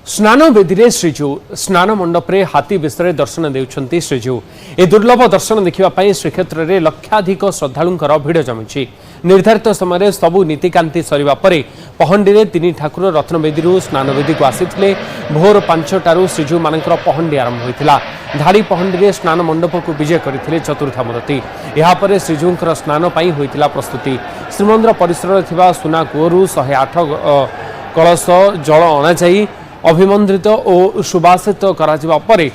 स्नान बेदी रे श्रीजू स्नान मंडपरे हाथी बेसरे दर्शन देउछंती श्रीजू ए दुर्लभ दर्शन देखिबा श्रीक्षेत्र में लक्षाधिक श्रद्धालुंकर भिड़ जमी निर्धारित समय सबु नीतिकांति सरिबा परे पहंडी रे तीन ठाकुर रत्नवेदी स्नान वेदी को आसीथिले। भोर 5टारू श्रीजू मानकर पहंडी आरंभ होइतिला। धाड़ी पहंडी रे स्नान मंडप को विजय करथिले चतुर्थामूर्ति। यहाँ पर श्रीजूंकर स्नान पाई होइतिला प्रस्तुति। श्रीमंदिर परिसर थिबा सुना कूअरू 108 कलश जल अणाई अभिमंत्रित और सुबासित करा परे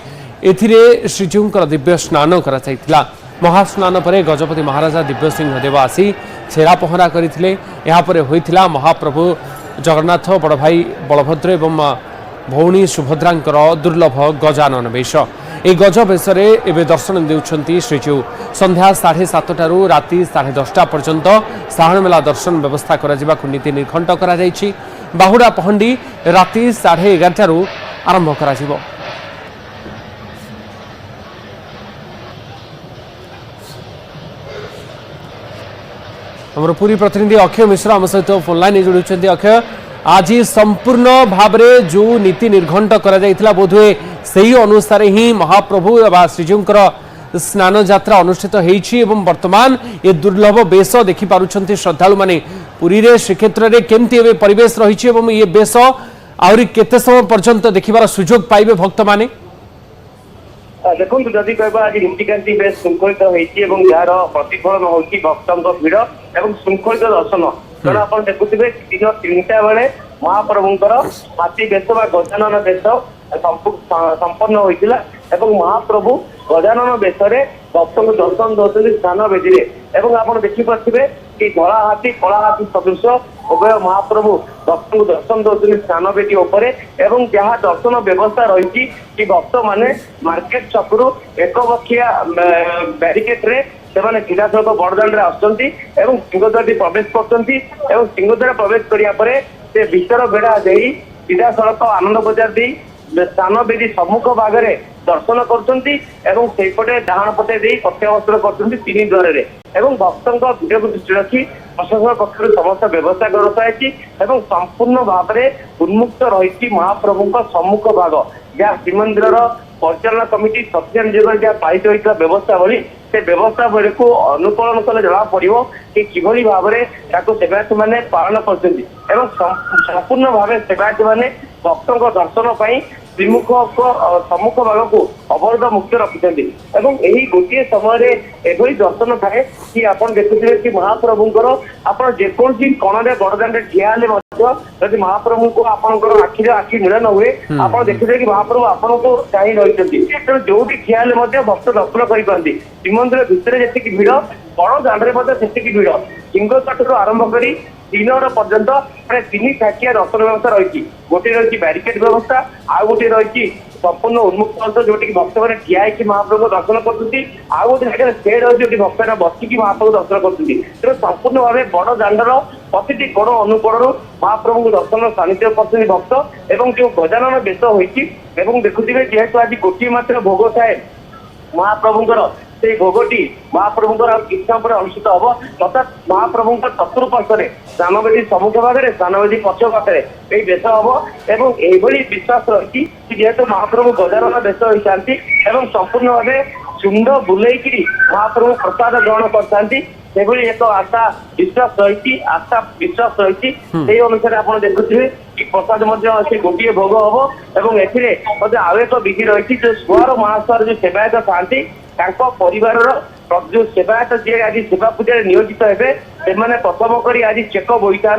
एथिरे श्रीजूंकर दिव्य स्नान करा। महास्नान पर गजपति महाराजा दिव्य सिंह देव आसी छेरा पहरा करथिले। यहाँ पर होइतिला महाप्रभु जगन्नाथ बड़ भाई बलभद्र एवं भौणी सुभद्रांकर दुर्लभ गजानन वेश। ए गज बेशरे एवं दर्शन देउछंती श्रीजू। संध्या 7:30 राति 10:30 पर्यंत साहण मेला दर्शन व्यवस्था करा नीति निर्घंट करा जायछि। बाहुड़ा पहंडी राति 11:30 आरंभ करा जिवो। हमर पूरी प्रतिनिधि अक्षय मिश्र आम सहित फोन लाइन जोड़ी। अक्षय, आज संपूर्ण भाव में जो नीति निर्घंट करा जायतिला बोधुए सही अनुसार ही महाप्रभु श्रीजूंकर स्नान यात्रा अनुष्ठित होईछि एवं वर्तमान ये दुर्लभ बेश देखि पारुछंती श्रद्धालु माने पुरी रे श्रीक्षेत्र रे केमती एबे परिवेश रहिछि एवं ये बेश आउरी केते समय पर्यंत देखिबार सुजोग पाइबे भक्त माने? देखो जदि कहबा आज नीतिकांति बेस शृंखलित होईछि एवं यार प्रतिफलन होछि भक्तंक भिड़ एवं शृंखलित दर्शन। कारण आपण देखुथिबे दिन 3टा बेले महाप्रभुंकर हाथी बेश बा गजानन बेश संपन्न होइतिला एवं महाप्रभु गजानन बेशरे भक्तंक दर्शन दौरान स्नान बेदी एवं आपण देखि पाथिबे कि धला हाथी कला हाथी सदृश उभय महाप्रभु भक्तों दर्शन दौरान स्नान बेदी उपरे एवं जहाँ दर्शन व्यवस्था रही कि भक्त माने मार्केट छकरू एक बखिया बैरिकेड रे सेमाने सीधासलख बड़दाण्ड आसुचंती एवं सिंहद्वार प्रवेश करछंती एवं सिंहद्वार प्रवेश करिया परे से भीतर बेड़ा देई सीधासलख आनंद बजार दी स्नान बेदी सम्मुख भागरे दर्शन करछंती एवं सेपटे डाहाण पटे देई प्रत्यावर्तन करछंती तीन द्वार रे एवं भक्तों भिड़ को दृष्टि रखी प्रशासन पक्ष समस्त व्यवस्था कराई एवं संपूर्ण भाव में उन्मुक्त रही महाप्रभु सम्मुख भाग जहाँ श्रीमंदिर परिचालना कमिटी सत्यान जगह जहाँ पालित होता व्यवस्थावली से व्यवस्थावली को अनुपालन कले जना पड़ो कि किभली भाव में सेवायत मैंने पालन कर संपूर्ण भाव सेवायत मैंने भक्तों दर्शन पर श्रीमुख सम्मुख भाग को अवरोध मुक्त रखिंट यही गोटे समय एभली दर्शन थाए कि आप देखुए कि महाप्रभुंर आप जेकोसी कणे बड़दाण्ड ठिया जदि महाप्रभु को आपंकर आखिर आखि मिलन हुए आप देखिए कि महाप्रभु आपन को चाह रही तेणु जो ठिया भक्त दर्शन करते श्रीमंदिर भितर जी भिड़ बड़ दाण्ड से भिड़ सिंहद्वार आरंभ कर दिनर पर्यंत प्राय 3 ठाकिया दर्शन व्यवस्था रही गोटे रही बैरिकेड व्यवस्था आउ गोटे रही संपूर्ण उन्मुक्त अंश जो भक्त मैंने ठिया महाप्रभु दर्शन करते आउ गोटे जगह सेड अच्छी जो भक्त मैंने बसिकी महाप्रभु दर्शन करते तेणु संपूर्ण भाव बड़ दाण्डर प्रति कोण अनुकोणु महाप्रभु को दर्शन सानिध्य कर भक्त एवं जो गजानन बेश होती देखुए जेहेतु आज गोटे मात्र भोग थाए महाप्रभुंर से भोगटी महाप्रभुंर किसी समय अनुष्ठित हम अर्थात महाप्रभुंर चतुर्पार्श्व स्नानवेदी सम्मुख भागे स्नानवेदी पक्ष पाखे यही बेश हम एवं यही विश्वास रही जेहेतु महाप्रभु गजानन बेश होती संपूर्ण भाव चुंड बुलेकरी महाप्रभु प्रसाद ग्रहण करते एक आशा विश्वास रही आशा विश्वास रही से अनुसार आप देखुए कि प्रसाद गोटे भोग हम एवं आउ एक विधि रही जो सुआर महास्वार जो सेवायत था परिवार जो सेवायत जी आज सेवा पूजा नियोजित हे से प्रथम कर आज चेक बोई था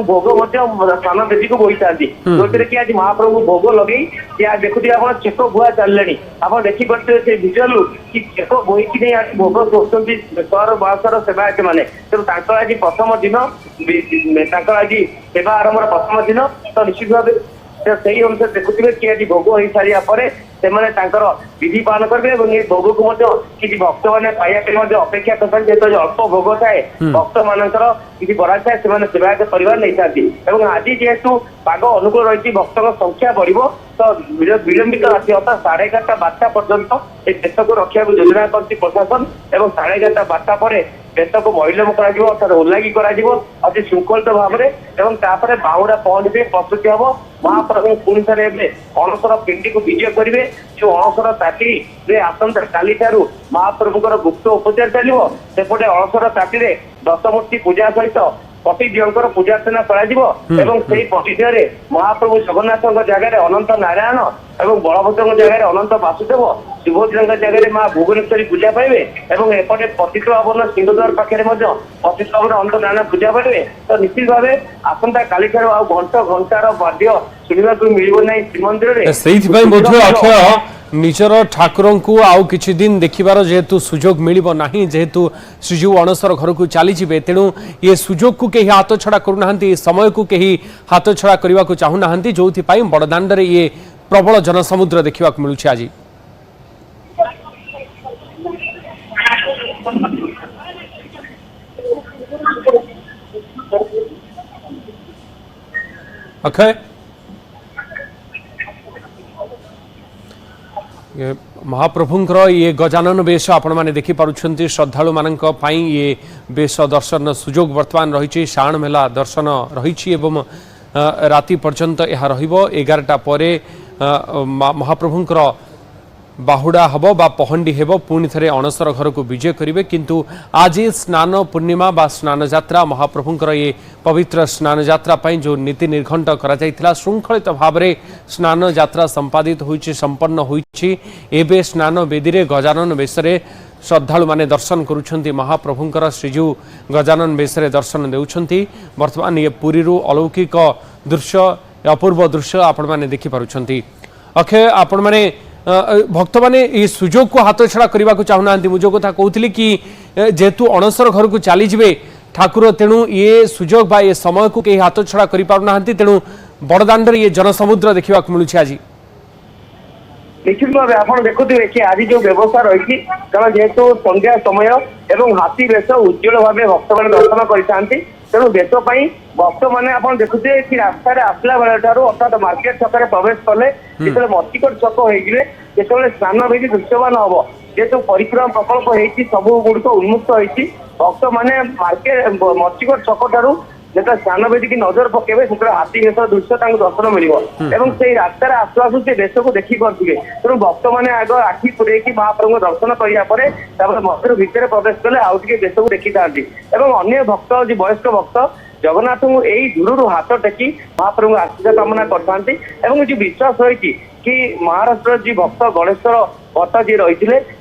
भोग स्नान वेदी को बोई था जो कि आज महाप्रभु भोग लगे आज देखुए आप चेक बुआ चलिए आप देखिपे से भिजुआल कि चेक बोईक नहीं आज भोग सोचती सर महास्वर सेवायत मैंने तेणु आज प्रथम दिन आज सेवा आरंभ प्रथम दिन तो निश्चित भाव से अनुसार देखुए कि आज भोग हो सारा पर विधि पालन करेंगे भोग को किसी भक्त मैंने पाइबा अपेक्षा करते जेहतु अल्प भोग थाए भक्त मानकर किसी बराद थाए से सेवायत परिवार नहीं था आज जेहेतु पाग अनुकूल रही भक्तों संख्या बढ़ तो विलंबित राशि अर्थात 11:30 12टा पर्यंत देश को रक्षा योजना कर प्रशासन और 11:30 12टा पर ବେଶକୁ ମଇଲମ କରାଯିବ ଅର୍ଥାତ୍ ଓଲାଗି କରାଯିବ ଅତି ଶୃଙ୍ଖଳିତ ଭାବରେ ଏବଂ ତାପରେ ବାହୁଡା ପହଣ୍ଡି ପାଇଁ ପ୍ରସ୍ତୁତି ହବ। ମହାପ୍ରଭୁ ପୁଣି ଥରେ ଏବେ ଅଣସର ପିଣ୍ଡିକୁ ବିଜୟ କରିବେ। ଯୋଉ ଅଣସର ତାଟିରେ ଆସନ୍ତା କାଲିଠାରୁ ମହାପ୍ରଭୁଙ୍କର ଗୁପ୍ତ ଉପଚାର ଚାଲିବ। ସେପଟେ ଅଣସର ତାଟିରେ ଦଶମୂର୍ତ୍ତି ପୂଜା ସହିତ ପତିଦିଅଙ୍କର ପୂଜାର୍ଚ୍ଚନା କରାଯିବ ଏବଂ ସେଇ ପତିଦିଅରେ ମହାପ୍ରଭୁ ଜଗନ୍ନାଥଙ୍କ ଜାଗାରେ ଅନନ୍ତ ନାରାୟଣ ଏବଂ ବଳଭଦ୍ରଙ୍କ ଜାଗାରେ ଅନନ୍ତ ବାସୁଦେବ, ସୁଭଦ୍ରାଙ୍କ ଜାଗାରେ ମା ଭୁବନେଶ୍ୱରୀ ପୂଜା ପାଇବେ ଏବଂ ଏପଟେ ପତିତ ପାବନ ସିଂହଦ୍ୱାର ପାଖରେ ମଧ୍ୟ ପତିତ ପାବନ ଅନନ୍ତ ନାରାୟଣ ପୂଜା ପାଇବେ। ତ ନିଶ୍ଚିତ ଭାବେ ଆସନ୍ତା କାଲିଠାରୁ ଆଉ ଘଣ୍ଟାର ବାଦ୍ୟ ଶୁଣିବାକୁ ମିଳିବ ନାହିଁ ଶ୍ରୀମନ୍ଦିରରେ। ସେଇଥିପାଇଁ ବୋଧହୁଏ ଅକ୍ଷୟ ନିଜର ଠାକୁରଙ୍କୁ ଆଉ କିଛି ଦିନ ଦେଖିବାର ଯେହେତୁ ସୁଯୋଗ ମିଳିବ ନାହିଁ, ଯେହେତୁ ଶ୍ରୀଜୀଉ ଅଣସର ଘରକୁ ଚାଲିଯିବେ, ତେଣୁ ଏ ସୁଯୋଗକୁ କେହି ହାତଛଡ଼ା କରୁନାହାନ୍ତି, ଏ ସମୟକୁ କେହି ହାତଛଡ଼ା କରିବାକୁ ଚାହୁଁନାହାନ୍ତି, ଯୋଉଥିପାଇଁ ବଡ଼ଦାଣ୍ଡରେ ଇଏ ପ୍ରବଳ ଜନସମୁଦ୍ର ଦେଖିବାକୁ ମିଳୁଛି ଆଜି। ଅକ୍ଷୟ, महाप्रभुंकर ये गजानन वेश आपण मैंने देखिपुंट श्रद्धालु मान ये वेश दर्शन सुजोग बर्तमान रही शाण मेला दर्शन रही राति पर्यंत यह रगारटा पर महाप्रभुंकर बाहुड़ा हम बा पहंडी हेब पुणी थे अणसर घर को विजय करेंगे। किंतु आज स्नान पूर्णिमा बा स्नान यात्रा महाप्रभुंकर ये पवित्र स्नान यात्रा जो नीति निर्घंट करा श्रृंखलित भाव में स्नान यात्रा संपादित होइछि संपन्न होइछि। एबे स्नान वेदी रे गजानन वेशरे श्रद्धालु माने दर्शन करुछंती महाप्रभुंकर श्रीजू गजानन वेशरे दर्शन देउछंती। वर्तमान ये पुरी अलौकिक दृश्य अपूर्व दृश्य आपण माने देखि पारुछंती। अक्षय आपण माने भक्त मैंने ये सुजोग को हाथ छड़ा करने को चाहूना मुझे कथा कहती कि जेहेतु अणसर घर को चलीजे ठाकुर तेणु ये सुजोग बा ये समय को कहीं हाथ छड़ा करना तेणु बड़दाण्ड ये जनसमुद्र देखा मिलूँ आज निश्चित भाव आप देखुए कि आज जो व्यवस्था रही कारण जेहेतु संध्या समय एवं हाथी वेश उज्जवल भाव भक्त मैंने दर्शन करते तेणु वेश भक्त मैंने आप देखुए कि रास्ता आसला बेल ठार अर्थात मार्केट छक प्रवेश कले जो मर्चिकोट छक होते जो स्नान विधि दृश्यमान हम जेहेतु परिक्रमा प्रकल्प होती सब गुड़िक उन्मुक्त होती भक्त मैंने मार्केट मर्चिकोट छक ठार जो स्नान वेदी की नजर पकेबे से हाथी वेश दृश्य दर्शन मिल से रास्तार आसु आसु से देश को देखी पारे तेणु भक्त मैंने आग आखि पुरे महाप्रभु दर्शन करापर मंदिर भितर प्रवेश कले आउ देश को देखी था अन्य भक्त जो वयस्क भक्त जगन्नाथ को यही दूर हाथ टेकी महाप्रभु आशीर्वाद कामना करते जो विश्वास रही कि महाराष्ट्र जी भक्त गणेश्वर भट्ट जी रही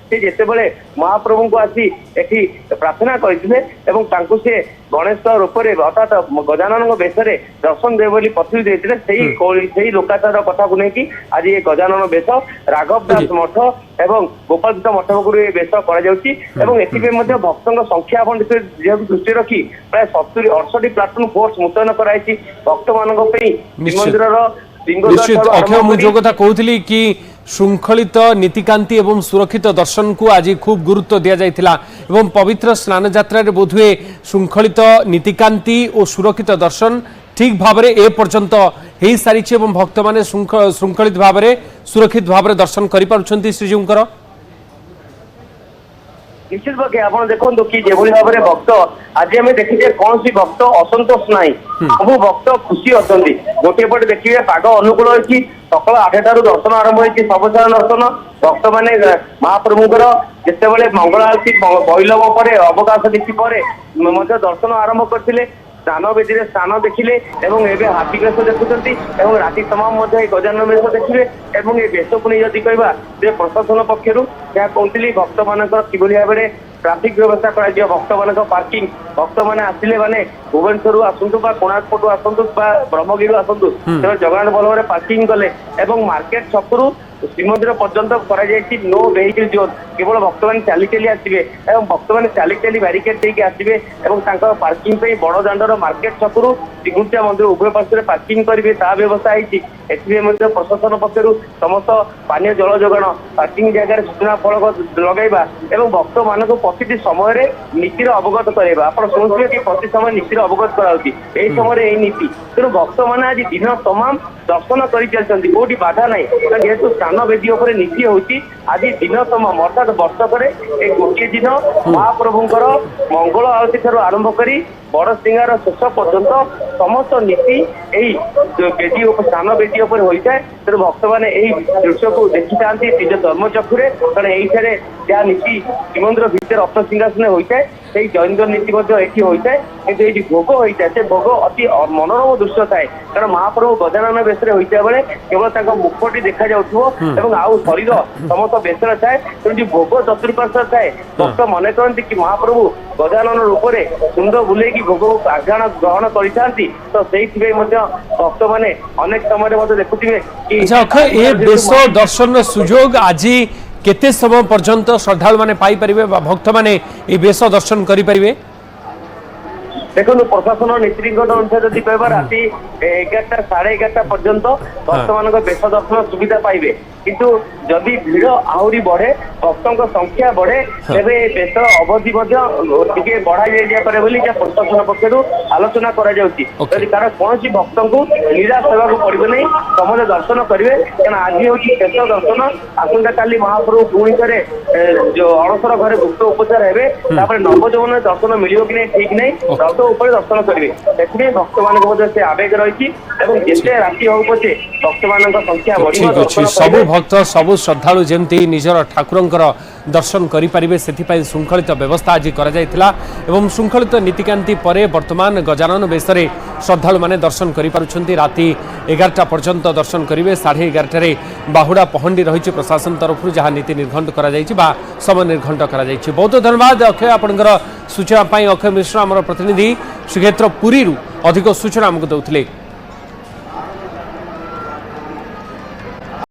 से जितेबले महाप्रभु को आसी एठी प्रार्थना करते से गणेश रूप में अर्थात गजानन वेश दर्शन देव प्रतिश्रुति देते लोकाचार कथा को लेकिन आज ये गजानन वेश राघव दास मठ एवं गोपाल मठ पाखु ये वेश कर भक्तों संख्या दृष्टि रखी प्राय 70-68 प्लाटून फोर्स मुतयन कराई भक्त मान निश्चित। अक्षय मुझे कथा कहती कि श्रृंखलित नीतिकांति एवं सुरक्षित दर्शन को आज खूब गुरुत्व दि जाइथिला एवं पवित्र स्नान यात्रा रे बोधुए श्रृंखलित नीतिकांति और सुरक्षित दर्शन ठीक भाव में ए पर्यंत हो सारी एवं भक्त माने श्रृंखलित भाव में सुरक्षित भाव में दर्शन कर पारुछंती श्रीजीउंकर। निश्चित भाव आप देखो कि जो भाव में भक्त आज आम देखिए कौन सी भक्त असंतोष ना सब भक्त खुशी अच्छा गोटे पटे देखिए पाग अनुकूल अच्छी सकाल 8 दर्शन आरंभ होती सबसार दर्शन भक्त मैंने महाप्रभुंर जितेबले मंगल आरती बैलम पर अवकाश देखी दर्शन आरंभ करते स्नान वेदी स्नान देखिले एवं हाथी वेश देखुंत राति तमाम गजानन वेश देखिए और ये वेश को नहीं जदि कहवा प्रशासन पक्षर कहती भक्त मान कि भाव में ट्राफिक व्यवस्था कर भक्त मान पार्किंग भक्त मैंने आसिले माने भुवनेश्वर आसतु कोणार्क पटू आसतु ब्रह्मगिरी आसतु जगन्नाथ बल्लभ में पार्किंग कले मार्केट छकरू श्रीमंदिर पर्यंत कर नो वेहिकल जोन केवल भक्त मैंने चली चली आसवे और भक्त मैंने चली चली बैरिकेड देके आसवे और पार्किंग बड़ दाण्डर मार्केट छकरू श्रीगुंडा मंदिर उभय पार्श्व पार्किंग करेंगे व्यवस्था होती प्रशासन पक्षर समस्त पानीय जल जोगाण पार्किंग जगह सूचना फलक लगेगा और भक्त मान प्रति समय नीतिर अवगत कराइबा आप शुणुवे कि प्रति समय नीतिर अवगत कराउछि एही समय एही नीति तेणु भक्त मैंने आज दिन तमाम दर्शन कर चलती कोटी बाधा ना जेहेतु स्नान ସ୍ନାନ ବେଦୀ ଉପରେ ନୀତି ହେଉଛି ଆଜି ଦିନ ତମାମ ଅର୍ଥାତ୍ ବର୍ଷକରେ ଏ ଗୋଟିଏ ଦିନ ମହାପ୍ରଭୁଙ୍କର ମଙ୍ଗଳ ଆଳତୀ ଠାରୁ ଆରମ୍ଭ କରି ବଡ ସିଂହାର ଶେଷ ପର୍ଯ୍ୟନ୍ତ ସମସ୍ତ ନୀତି ଏହି ବେଦୀ ସ୍ନାନ ବେଦୀ ଉପରେ ହୋଇଥାଏ। ତେଣୁ ଭକ୍ତମାନେ ଏହି ଦୃଶ୍ୟକୁ ଦେଖିଥାନ୍ତି ନିଜ ଧର୍ମଚକ୍ଷୁରେ, କାରଣ ଏଇଠାରେ ଯାହା ନୀତି ଶ୍ରୀମନ୍ଦିର ଭିତରେ ରତ୍ନ ସିଂହାସନ ହୋଇଥାଏ ସେଇ ଜୈନ ନୀତି ମଧ୍ୟ ଏଠି ହୋଇଥାଏ। କିନ୍ତୁ ଏଇଠି ଭୋଗ ହୋଇଥାଏ, ସେ ଭୋଗ ଅତି ମନୋରମ ଦୃଶ୍ୟ ଥାଏ। କାରଣ ମହାପ୍ରଭୁ ଗଜାନନ ବେଶରେ ହୋଇଥିବା ବେଳେ କେବଳ ତାଙ୍କ ମୁଖଟି ଦେଖାଯାଉଥିବ ଏବଂ ଆଉ ଶରୀର ସମସ୍ତ ବେଶରେ ଥାଏ। ତେଣୁ ଯୋଉ ଭୋଗ ଚତୁଃପାର୍ଶ୍ୱରେ ଥାଏ, ଭକ୍ତ ମନେ କରନ୍ତି କି ମହାପ୍ରଭୁ ଗଜାନନ ରୂପରେ ସୁନ୍ଦର ବୁଲେଇକି ଭୋଗକୁ ଆଘ୍ରାଣ ଗ୍ରହଣ କରିଥାନ୍ତି। ତ ସେଇଥିପାଇଁ ମଧ୍ୟ ଭକ୍ତମାନେ ଅନେକ ସମୟରେ ମଧ୍ୟ ଦେଖୁଥିବେ କି ଅକ୍ଷୟ ଏ ବେଶ ଦର୍ଶନ ସୁଯୋଗ ଆଜି କେତେ ସମୟ ପର୍ଯ୍ୟନ୍ତ ଶ୍ରଦ୍ଧାଳୁ ମାନେ ପାଇପାରିବେ ବା ଭକ୍ତମାନେ এই বেশ দর্শন করিপারিবে? দেখুন প্রশাসন নীতিগত অনুসারে যদি কহবা রাতে 11টা 11:30 পর্যন্ত ভক্তମାନଙ୍କ বেশ দর্শন সুবিধা পাইবে। কিন্তু যদি ভিড় আহুরি বড়ে, ভক্তଙ୍କ সংখ্যা বড়ে, তেবে বেশ অবধি ମଧ୍ୟ ଟିକେ ବଢା ଯାଇପାରେ ବୋଲି ପ୍ରଶାସନ ପକ୍ଷରୁ ଆଲୋଚନା କରାଯାଉଛି। ଯଦି କାରଣ କୌଣସି ଭକ୍ତଙ୍କୁ ନିରାଶ ହେବାକୁ ପଡିବ ନାହିଁ, ସମସ୍ତେ ଦର୍ଶନ କରିବେ। କାରଣ ଆଜି ହେଉଛି ଶେଷ ଦର୍ଶନ, ଆସନ୍ତା କାଲି ମହାପ୍ରଭୁ ପୁଣି ଥରେ ଯୋଉ ଅଣସର ଘରେ ଗୁପ୍ତ ଉପଚାର ହେବେ। ତାପରେ ନବଯୌବନ ଦର୍ଶନ ମିଳିବ କି ନାହିଁ ଠିକ ନାହିଁ, ରଥ ଉପରେ ଦର୍ଶନ କରିବେ। ସେଥିପାଇଁ ଭକ୍ତମାନଙ୍କ ମଧ୍ୟ ସେ ଆବେଗ ରହିଛି ଏବଂ ଯେତେ ରାତି ହଉ ପଛେ ଭକ୍ତମାନଙ୍କ ସଂଖ୍ୟା ବଢିବ। ସବୁ ভক্ত সবু শ্রদ্ধালু যেমতি নিজের ঠাকুরঙ্কর দর্শন করিপারিবে সেথিপাই শৃঙ্খলিত ব্যবস্থা আজ করা যাইতিলা এবং শৃঙ্খলিত নীতিকান্তি পরে বর্তমান গজানন বেশরে শ্রদ্ধালু মানে দর্শন করিপারুছন্তি। রাতি 11টা পর্যন্ত দর্শন করিবে। 11:30টারে বাহুড়া পহন্ডি রয়েছে প্রশাসন তরফରୁ যাহা নীতি নির্ঘণ্ট করা যাইছি বা সময় নির্ঘণ্ট করা যাইছি। বহুত ধন্যবাদ অক্ষয় আপনার সূচনা পাই। অক্ষয় মিশ্র আমার প্রতিনিধি শ্রীক্ষেত্র পুরীরু অধিক সূচনা আমাকে দেউଥିଲେ।